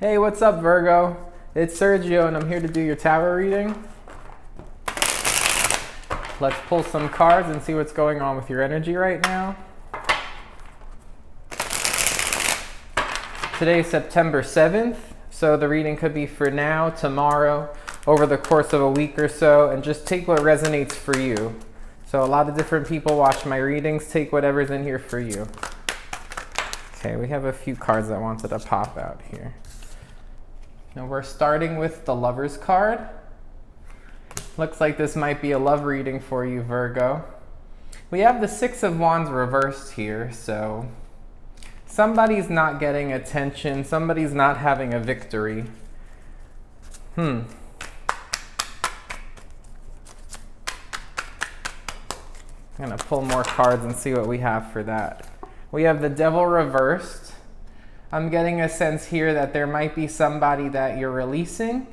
Hey, what's up, Virgo? It's Sergio, and I'm here to do your tarot reading. Let's pull some cards and see what's going on with your energy right now. Today's September 7th, so the reading could be for now, tomorrow, over the course of a week or so, and just take what resonates for you. So a lot of different people watch my readings. Take whatever's in here for you. Okay, we have a few cards I wanted to pop out here. Now we're starting with the Lover's card. Looks like this might be a love reading for you, Virgo. We have the Six of Wands reversed here, so somebody's not getting attention, somebody's not having a victory. I'm gonna pull more cards and see what we have for that. We have the Devil reversed. I'm getting a sense here that there might be somebody that you're releasing.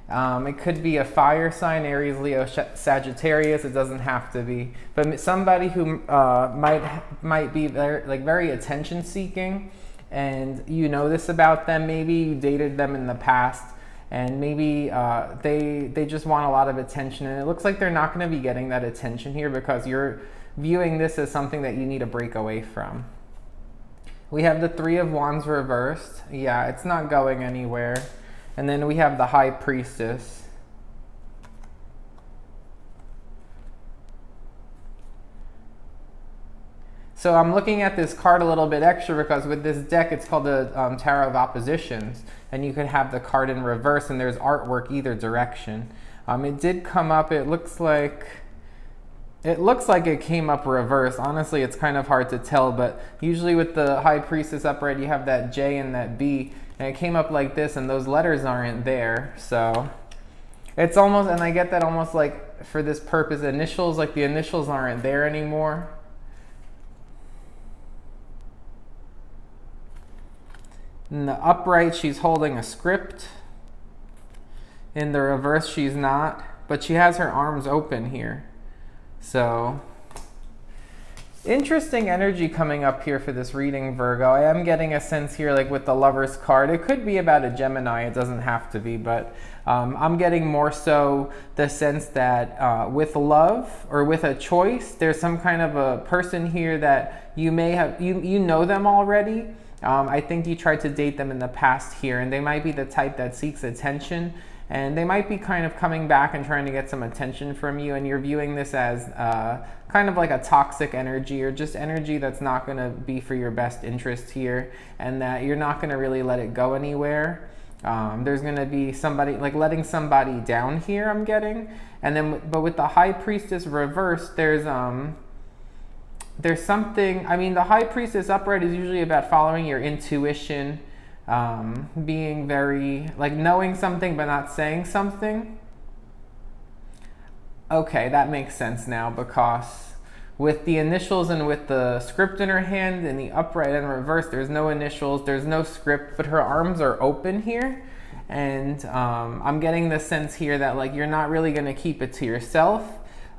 It could be a fire sign, Aries, Leo, Sagittarius. It doesn't have to be, but somebody who might be very attention seeking, and you know this about them. Maybe you dated them in the past, and maybe they just want a lot of attention, and it looks like they're not going to be getting that attention here because you're viewing this as something that you need to break away from. We have the Three of Wands reversed. Yeah, it's not going anywhere. And then we have the High Priestess. So I'm looking at this card a little bit extra because with this deck, it's called the Tarot of Oppositions. And you could have the card in reverse, and there's artwork either direction. It did come up, it looks like it came up reverse. Honestly, it's kind of hard to tell, but usually with the High Priestess upright, you have that J and that B, and it came up like this, and those letters aren't there. So it's almost, and I get that almost like for this purpose, initials, like the initials aren't there anymore. In the upright, she's holding a script. In the reverse, she's not, but she has her arms open here. So, interesting energy coming up here for this reading, Virgo. I am getting a sense here, like with the Lover's card. It could be about a Gemini. It doesn't have to be, but I'm getting more so the sense that with love or with a choice, there's some kind of a person here that you may have, you know them already. I think you tried to date them in the past here, and they might be the type that seeks attention. And they might be kind of coming back and trying to get some attention from you, and you're viewing this as kind of like a toxic energy, or just energy that's not going to be for your best interest here, and that you're not going to really let it go anywhere. There's going to be somebody, like letting somebody down here, I'm getting. And then, but with the High Priestess reversed, there's something, I mean, the High Priestess upright is usually about following your intuition, being very, like knowing something but not saying something. Okay, that makes sense now, because with the initials and with the script in her hand in the upright and reverse, there's no initials, there's no script, but her arms are open here. And I'm getting the sense here that like you're not really going to keep it to yourself.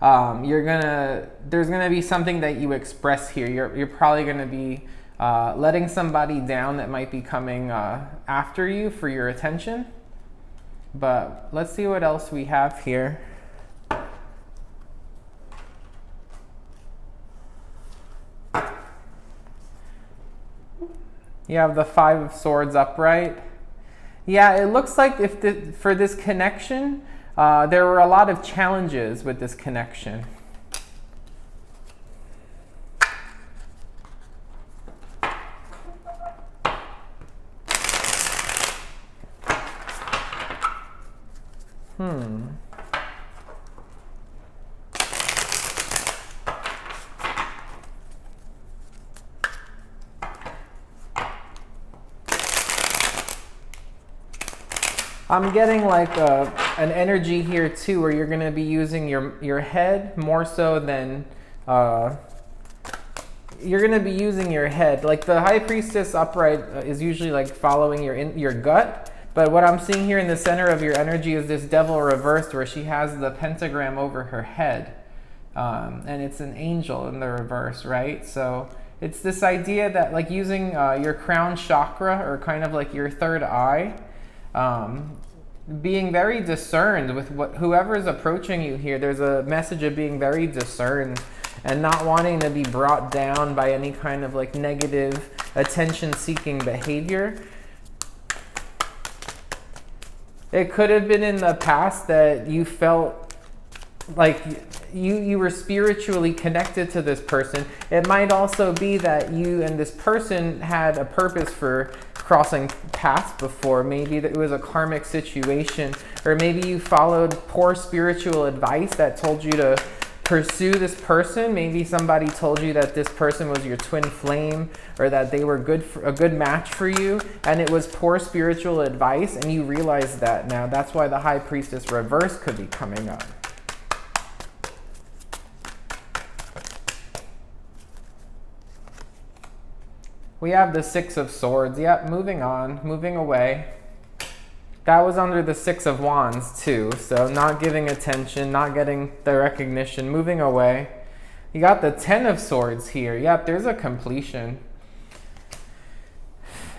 There's gonna be something that you express here. You're probably gonna be letting somebody down that might be coming after you for your attention. But let's see what else we have here. You have the Five of Swords upright. Yeah, it looks like for this connection, there were a lot of challenges with this connection. I'm getting like an energy here too, where you're going to be using your head more so than you're going to be using your head. Like the High Priestess upright is usually like following your gut, but what I'm seeing here in the center of your energy is this Devil reversed, where she has the pentagram over her head, and it's an angel in the reverse, right? So It's this idea that like using your crown chakra, or kind of like your third eye, being very discerned with whoever is approaching you here. There's a message of being very discerned and not wanting to be brought down by any kind of like negative attention-seeking behavior. It could have been in the past that you felt like you were spiritually connected to this person. It might also be that you and this person had a purpose for crossing paths before. Maybe that it was a karmic situation, or maybe you followed poor spiritual advice that told you to pursue this person. Maybe somebody told you that this person was your twin flame, or that they were a good match for you, and it was poor spiritual advice, and you realize that now. That's why the High Priestess reverse could be coming up. We have the Six of Swords. Yep, moving on, moving away. That was under the Six of Wands too, so not giving attention, not getting the recognition, moving away. You got the Ten of Swords here. Yep, there's a completion.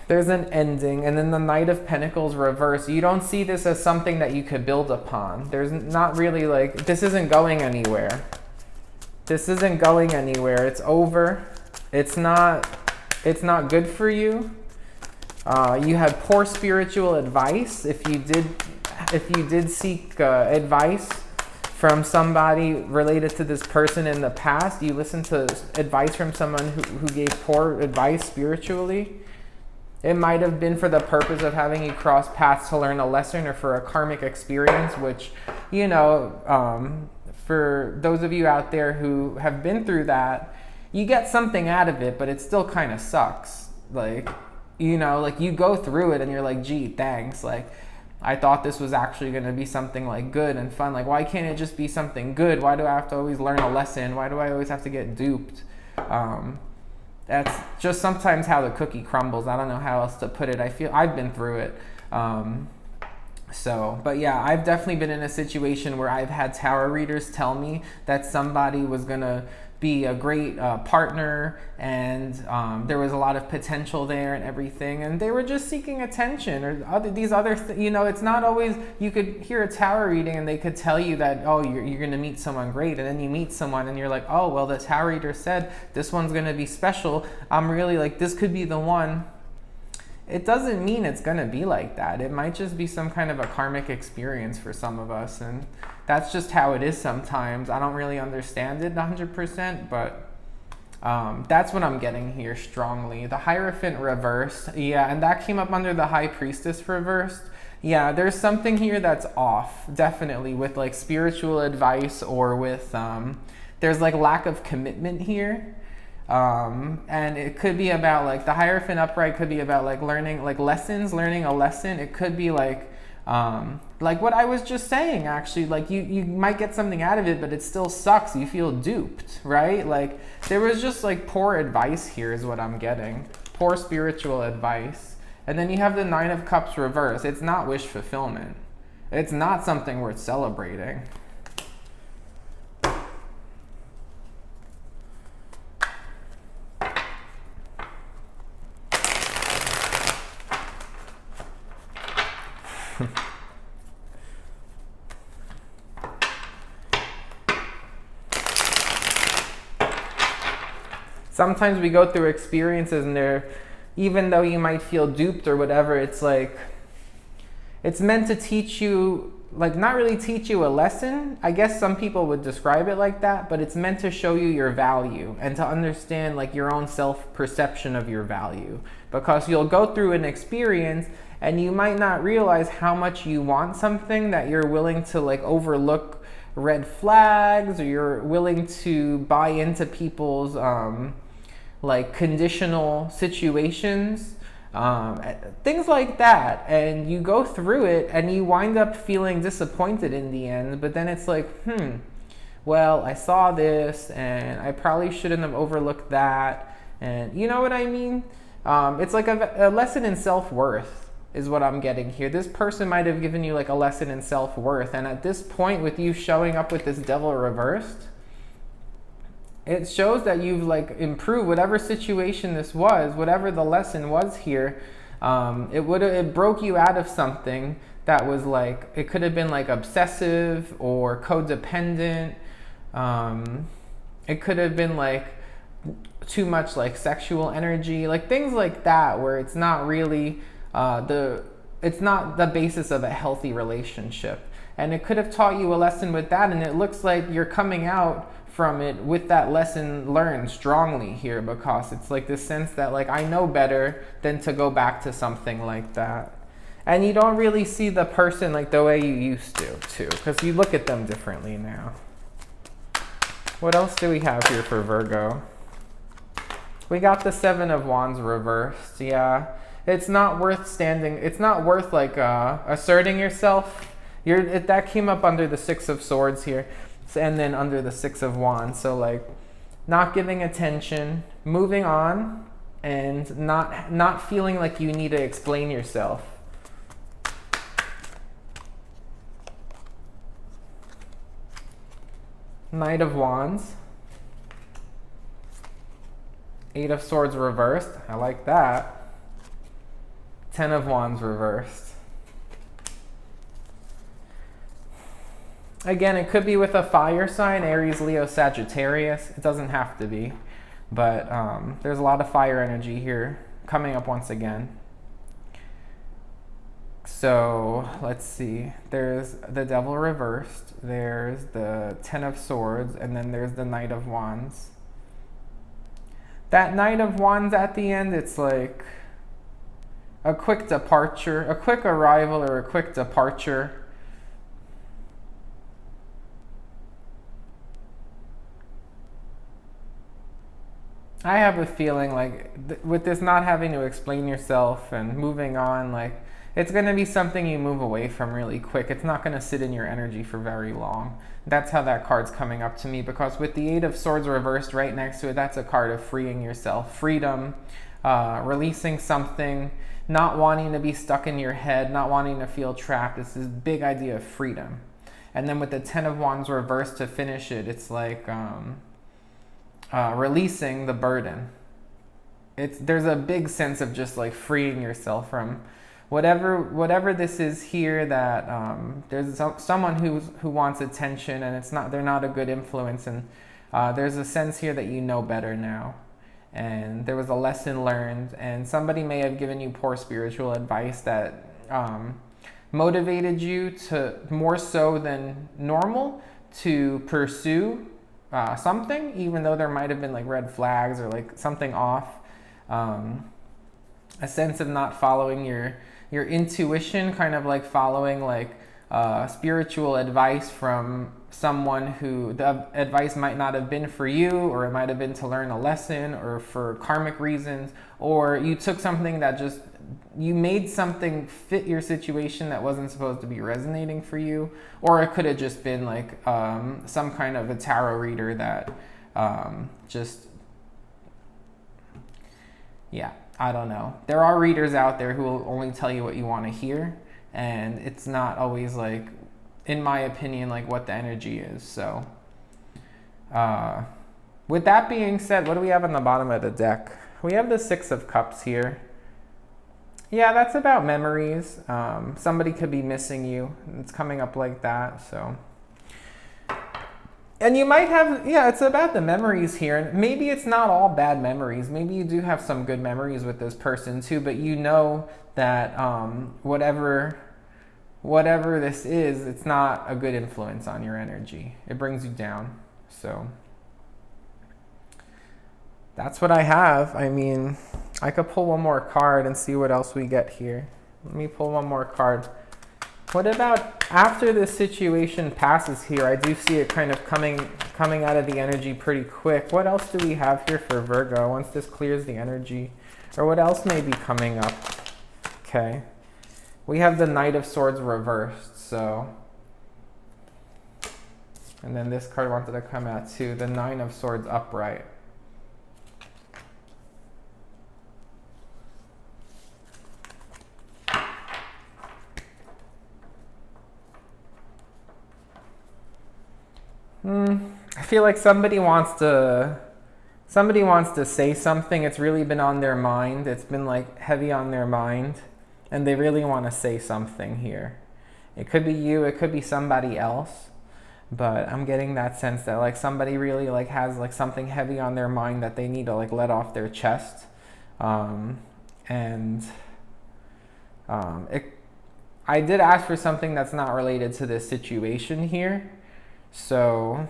There's an ending. And then the Knight of Pentacles reverse. You don't see this as something that you could build upon. There's not really like, this isn't going anywhere. This isn't going anywhere. It's over. It's not good for you. You had poor spiritual advice. If you did seek advice from somebody related to this person in the past, you listened to advice from someone who gave poor advice spiritually. It might have been for the purpose of having you cross paths to learn a lesson, or for a karmic experience, which, you know, for those of you out there who have been through that, you get something out of it, but it still kind of sucks. Like, you know, like you go through it and you're like, gee, thanks. Like, I thought this was actually going to be something like good and fun. Like, why can't it just be something good? Why do I have to always learn a lesson? Why do I always have to get duped? That's just sometimes how the cookie crumbles. I don't know how else to put it. I feel I've been through it. But yeah, I've definitely been in a situation where I've had tarot readers tell me that somebody was going to be a great partner, and there was a lot of potential there and everything, and they were just seeking attention, or you know, it's not always, you could hear a tarot reading and they could tell you that, oh, you're going to meet someone great, and then you meet someone and you're like, oh, well, the tarot reader said this one's going to be special. I'm really like, this could be the one. It doesn't mean it's going to be like that. It might just be some kind of a karmic experience for some of us, and that's just how it is sometimes. I don't really understand it 100%, but that's what I'm getting here strongly. The Hierophant reversed, yeah, and that came up under the High Priestess reversed. Yeah, there's something here that's off, definitely, with like spiritual advice, or with, there's like lack of commitment here. And it could be about like the Hierophant upright could be about like learning like lessons, learning a lesson. It could be like what I was just saying, actually, like you might get something out of it, but it still sucks. You feel duped, right? Like there was just like poor advice here is what I'm getting. Poor spiritual advice. And then you have the Nine of Cups reverse. It's not wish fulfillment. It's not something worth celebrating. Sometimes we go through experiences and even though you might feel duped or whatever, it's like, it's meant to teach you, like not really teach you a lesson. I guess some people would describe it like that, but it's meant to show you your value and to understand like your own self-perception of your value. Because you'll go through an experience and you might not realize how much you want something, that you're willing to like overlook red flags, or you're willing to buy into people's like conditional situations, things like that, and you go through it and you wind up feeling disappointed in the end. But then it's like, well, I saw this and I probably shouldn't have overlooked that, and you know what I mean. It's like a lesson in self-worth is what I'm getting here. This person might have given you like a lesson in self-worth, and at this point, with you showing up with this Devil reversed, it shows that you've like improved whatever situation this was, whatever the lesson was here. It broke you out of something that was like, it could have been like obsessive or codependent. It could have been like too much like sexual energy, like things like that, where it's not really it's not the basis of a healthy relationship. And it could have taught you a lesson with that, and it looks like you're coming out from it with that lesson learned strongly here, because it's like this sense that like, I know better than to go back to something like that. And you don't really see the person like the way you used to too, because you look at them differently now. What else do we have here for Virgo? We got the Seven of Wands reversed. Yeah, it's not worth standing. It's not worth like asserting yourself. That came up under the Six of Swords here, and then under the Six of Wands. So like, not giving attention, moving on, and not feeling like you need to explain yourself. Knight of Wands. Eight of Swords reversed. I like that. Ten of Wands reversed. Again, it could be with a fire sign, Aries, Leo, Sagittarius. It doesn't have to be. But there's a lot of fire energy here coming up once again. So let's see. There's the Devil reversed. There's the Ten of Swords. And then there's the Knight of Wands. That Knight of Wands at the end, it's like a quick departure, a quick arrival or a quick departure. I have a feeling like with this not having to explain yourself and moving on, like it's going to be something you move away from really quick. It's not going to sit in your energy for very long. That's how that card's coming up to me, because with the Eight of Swords reversed right next to it, that's a card of freeing yourself, freedom, releasing something, not wanting to be stuck in your head, not wanting to feel trapped. It's this big idea of freedom. And then with the Ten of Wands reversed to finish it, it's like releasing the burden. There's a big sense of just like freeing yourself from whatever this is here, that there's someone who wants attention, and they're not a good influence, and there's a sense here that you know better now, and there was a lesson learned, and somebody may have given you poor spiritual advice that motivated you to, more so than normal, to pursue something, even though there might have been like red flags or like something off. A sense of not following your intuition, kind of like following like spiritual advice from someone who the advice might not have been for you, or it might have been to learn a lesson or for karmic reasons, or you took something that just, you made something fit your situation that wasn't supposed to be resonating for you, or it could have just been like some kind of a tarot reader that yeah, I don't know. There are readers out there who will only tell you what you want to hear, and it's not always like, in my opinion, like what the energy is. So with that being said, what do we have on the bottom of the deck? We have the Six of Cups here. Yeah, that's about memories. Somebody could be missing you. It's coming up like that, so. And you might have, yeah, it's about the memories here. And maybe it's not all bad memories. Maybe you do have some good memories with this person too, but you know that whatever this is, it's not a good influence on your energy. It brings you down. So that's what I have. I mean, I could pull one more card and see what else we get here. Let me pull one more card. What about after this situation passes here? I do see it kind of coming out of the energy pretty quick. What else do we have here for Virgo once this clears the energy? Or what else may be coming up? Okay. We have the Knight of Swords reversed, so. And then this card wanted to come out too, the Nine of Swords upright. I feel like somebody wants to say something. It's really been on their mind. It's been like heavy on their mind, and they really want to say something here. It could be you, it could be somebody else, but I'm getting that sense that like somebody really like has like something heavy on their mind that they need to like let off their chest. I did ask for something that's not related to this situation here. So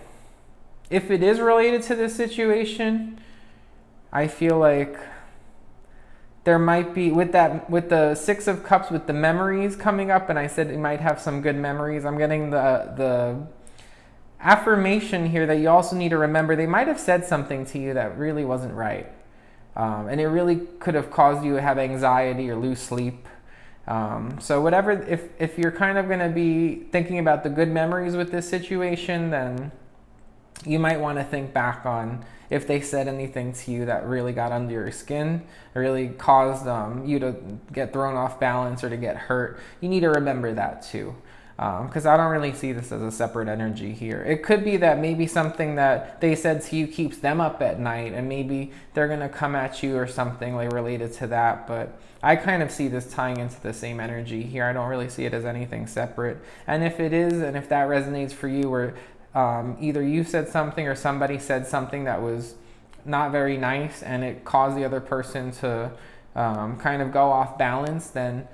if it is related to this situation, I feel like there might be, with the Six of Cups, with the memories coming up, and I said you might have some good memories, I'm getting the affirmation here that you also need to remember they might have said something to you that really wasn't right. And it really could have caused you to have anxiety or lose sleep. So whatever, if you're kind of going to be thinking about the good memories with this situation, then you might want to think back on if they said anything to you that really got under your skin, or really caused you to get thrown off balance or to get hurt. You need to remember that too. Because I don't really see this as a separate energy here. It could be that maybe something that they said to you keeps them up at night, and maybe they're going to come at you or something like related to that. But I kind of see this tying into the same energy here. I don't really see it as anything separate. And if it is, and if that resonates for you, where either you said something or somebody said something that was not very nice and it caused the other person to kind of go off balance, then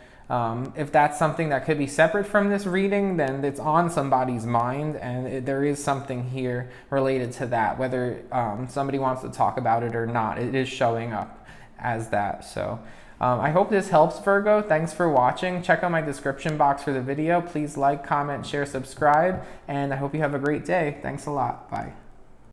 if that's something that could be separate from this reading, then it's on somebody's mind, and there is something here related to that. Whether somebody wants to talk about it or not, it is showing up as that. So I hope this helps, Virgo. Thanks for watching. Check out my description box for the video. Please like, comment, share, subscribe, and I hope you have a great day. Thanks a lot. Bye.